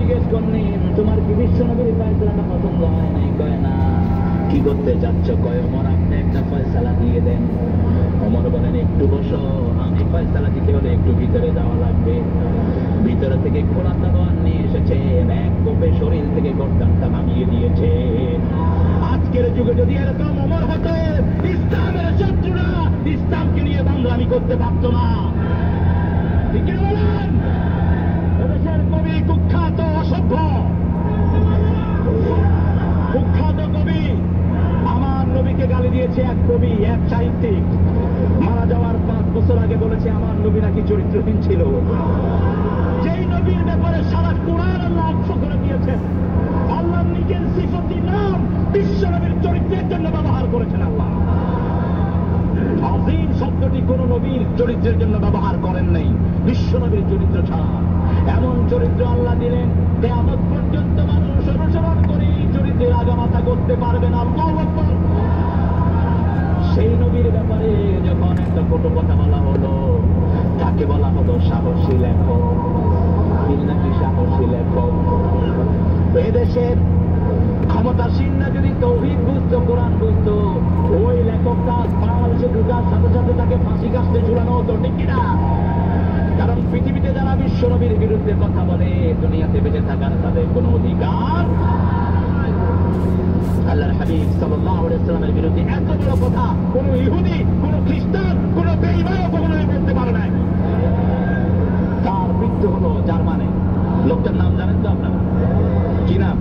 জিজ্ঞেস করলেন তোমার কি বিশ্ব নবীর ফয়সালাটা পছন্দ হয় নাই? কয় না। কি করতে চাচ্ছ? কয় ওমর আপনি একটা ফয়সালা দিয়ে দেন। ওমর বলেন একটু বসো, আমি ফয়সালা দিতে হলে একটু ভিতরে যাওয়া লাগবে। ভিতরে থেকে খোলা তলোয়ার নিয়ে এসেছে, এক কোপে শরীর থেকে গর্দানটা নামিয়ে দিয়েছে। আজকের যুগে যদি এরকম ওমর হতো, ইসলামের শত্রুরা ইসলামকে নিয়ে বাংলামি করতে পারত না। ঠিক কি বলেন? এদেশের কবি কুখ্যাত অসভ্য, কুখ্যাত কবি আমার নবীকে গালি দিয়েছে এক কবি, এক সাহিত্যিক। মারা যাওয়ার 5 বছর আগে বলেছে আমার নবী নাকি চরিত্রহীন ছিল। যেই নবীর ব্যাপারে সারা কোরআন আল্লাহ অক্ষ করে দিয়েছেন, আল্লাহ নিজের সিফতি নাম বিশ্ব নবীর চরিত্রের জন্য ব্যবহার করেছেন। আল্লাহ আযীম শব্দটি কোন নবীর চরিত্রের জন্য ব্যবহার করেন নাই, বিশ্ব নবীর চরিত্র ছাড়া। এমন চরিত্র আল্লাহ দিলেন, কিয়ামত পর্যন্ত মানুষ অনুসরণ করে এই চরিত্রের আগামাথা করতে পারবে না। আল্লাহু আকবার। সেই নবীর ব্যাপারে যখন একটা কটু কথা বলা হলো, তাকে বলা হলো সাহসী লেখক। তিনি নাকি সাহসী লেখক। এদেশের ক্ষমতাসীনরা যদি তৌহিদ বুঝতো, কোরআন বুঝতো, ওই লেখকটা বাংলাদেশে ঢুকার সাথে সাথে তাকে ফাঁসি কাস্তে ঝুলানো হতো। ঠিক কিনা? কারণ পৃথিবীতে যারা বিশ্ব নবীর বিরুদ্ধে কথা বলে, দুনিয়াতে বেঁচে থাকার তাদের কোনো অধিকার। আল্লাহর হাবিব সাল্লাল্লাহু আলাইহি ওয়াসাল্লামের বিরুদ্ধে এত বড় কথা কোন ইহুদি, কোন খ্রিস্টান, কোন বেঈমান কখনোই বলতে পারে নাই। তার মৃত্যু হলো জার্মানে। লোকটার নাম জানেন তো আপনারা? কি নাম?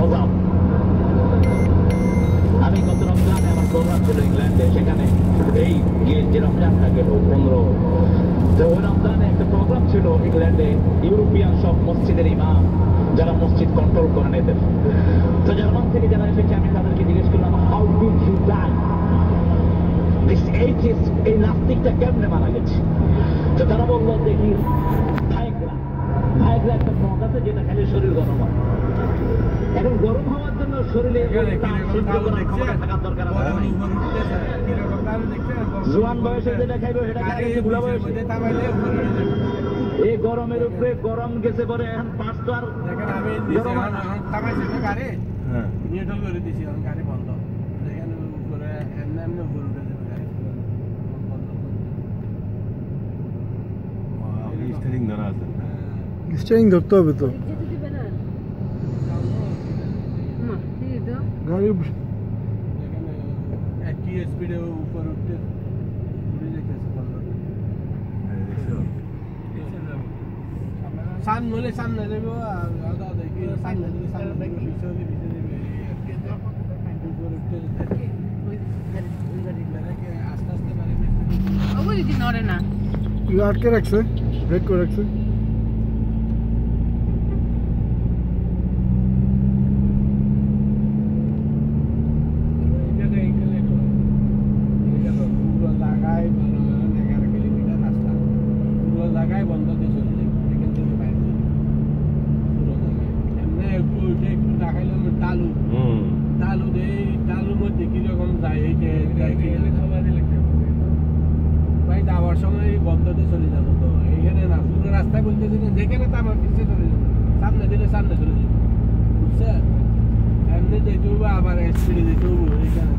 অজাব। আমি গত রমজানে আমার প্রোগ্রাম ছিল ইংল্যান্ডে, সেখানে এই যে রমজানটা গেল 15, তো ওই রমজানে একটা প্রোগ্রাম ছিল ইংল্যান্ডে, ইউরোপিয়ান সব মসজিদের ইমাম যারা মসজিদ কন্ট্রোল করেন এদের। তো জার্মান থেকে যারা এসেছে আমি তাদেরকে জিজ্ঞেস করলাম, how did you die? This atheist, এই নাস্তিকটা কেমনে মারা গেছে? তো তারা বললো যে ভাইগ্রা একটা মদ আছে যেটা খেলে শরীর গরম হয়। এখন গরম হওয়ার জন্য শরীরে থাকার দরকার হয়। জোয়ান বয়সে যেটা খাইবে সেটা খাইবে বুড়া বয়সে। এই গরমের উপরে গরম গেছে পরে এখন পাঁচ তো আর স্টিয়ারিং ধরতে হবে তো গাড়ি একই স্পিডে উপর উঠতে সামনে হলে সামনে যাবো নড়ে না, আটকে রাখছে, ব্রেক করে রাখছে। যাওয়ার সময় বন্ধতে চলে যাবো, তো এইখানে না পুরো রাস্তায় বলতেছি যেখানে তো আমার পিছিয়ে চলে যাবো, সামনে দিলে সামনে চলে যাবো, বুঝছেন? এমনি যেতে হবো, আবার স্পিডে যেতে হবো, এইখানে না।